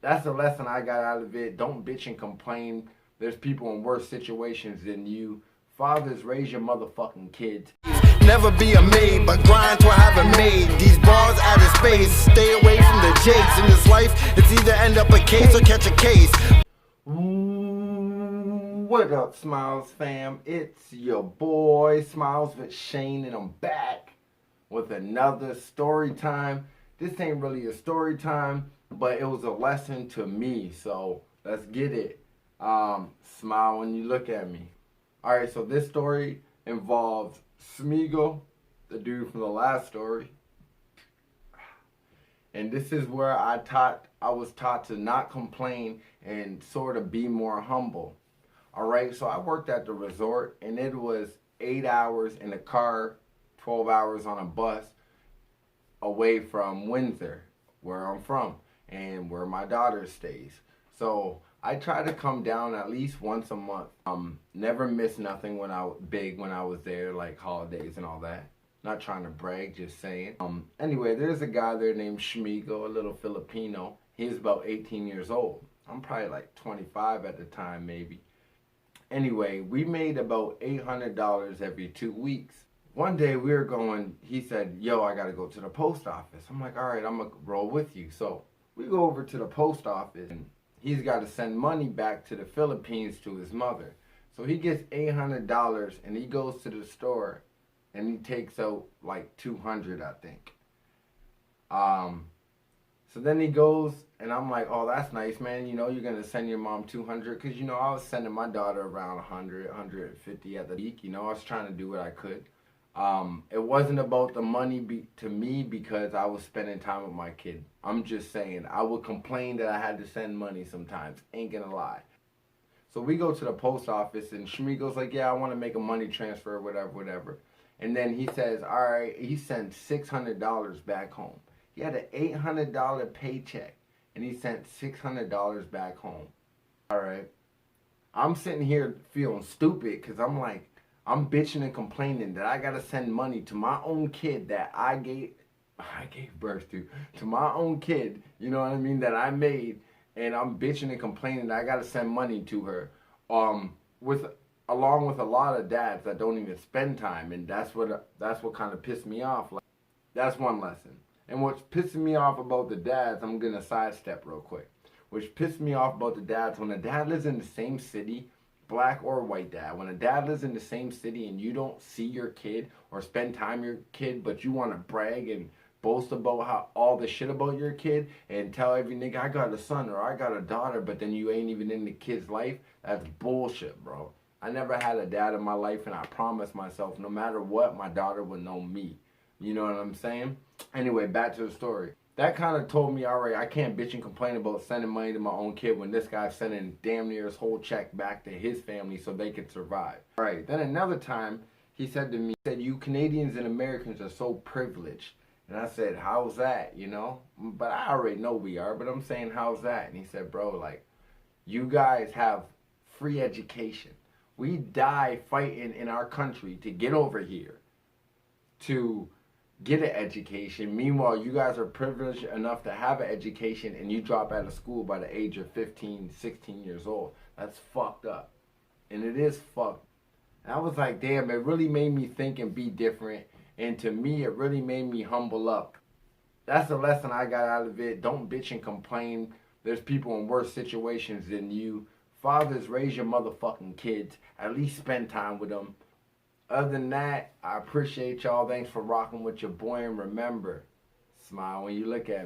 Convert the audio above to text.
That's the lesson I got out of it. Don't bitch and complain. There's people in worse situations than you. Fathers, raise your motherfucking kids. Never be a maid, but grind to have it made. These bars out of space. Stay away from the jakes. In this life, it's either end up a case or catch a case. What up, Smiles fam? It's your boy Smiles with Shane, and I'm back with another story time. This ain't really a story time, but it was a lesson to me. So let's get it. Smile when you look at me. All right, so this story involves Smeagol, the dude from the last story. And this is where I was taught to not complain and sort of be more humble. All right, so I worked at the resort, and it was 8 hours in a car, 12 hours on a bus away from Windsor, where I'm from, and where my daughter stays. So I try to come down at least once a month. Never missed nothing when I was there, like holidays and all that. Not trying to brag, just saying. Anyway, there's a guy there named Smeagol, a little Filipino. He's about 18 years old. I'm probably like 25 at the time, maybe. Anyway, we made about $800 every 2 weeks. One day we were going, he said, yo, I gotta go to the post office. I'm like, all right, I'm gonna roll with you. So we go over to the post office, and he's got to send money back to the Philippines to his mother. So he gets $800 and he goes to the store and he takes out like 200, I think. So then he goes, and I'm like, oh, that's nice, man. You know, you're going to send your mom 200, because, you know, I was sending my daughter around 100, 150 at the week. You know, I was trying to do what I could. It wasn't about the money to me, because I was spending time with my kid. I'm just saying, I would complain that I had to send money sometimes. Ain't gonna lie. So we go to the post office, and Shmeagol's like, yeah, I want to make a money transfer, whatever, whatever. And then he says, all right, he sent $600 back home. He had an $800 paycheck, and he sent $600 back home. All right. I'm sitting here feeling stupid, because I'm like, I'm bitching and complaining that I gotta send money to my own kid that I gave birth to my own kid, you know what I mean, that I made, and I'm bitching and complaining that I gotta send money to her, along with a lot of dads that don't even spend time, and that's what kind of pissed me off. Like, that's one lesson. And what's pissing me off about the dads, I'm gonna sidestep real quick. Which pissed me off about the dads, when a dad lives in the same city, black or white dad, when a dad lives in the same city and you don't see your kid or spend time with your kid, but you want to brag and boast about how all the shit about your kid and tell every nigga, I got a son or I got a daughter, but then you ain't even in the kid's life, that's bullshit, bro. I never had a dad in my life, and I promised myself no matter what, my daughter would know me. You know what I'm saying? Anyway, back to the story. That kind of told me, all right, I can't bitch and complain about sending money to my own kid when this guy's sending damn near his whole check back to his family so they can survive. All right, then another time, he said to me, he said, you Canadians and Americans are so privileged. And I said, how's that, you know? But I already know we are, but I'm saying, how's that? And he said, bro, like, you guys have free education. We die fighting in our country to get over here, to get an education. Meanwhile, you guys are privileged enough to have an education, and you drop out of school by the age of 15, 16 years old. That's fucked up. And it is fucked. And I was like, damn, it really made me think and be different. And to me, it really made me humble up. That's the lesson I got out of it. Don't bitch and complain. There's people in worse situations than you. Fathers, raise your motherfucking kids. At least spend time with them. Other than that, I appreciate y'all. Thanks for rocking with your boy. And remember, smile when you look at me.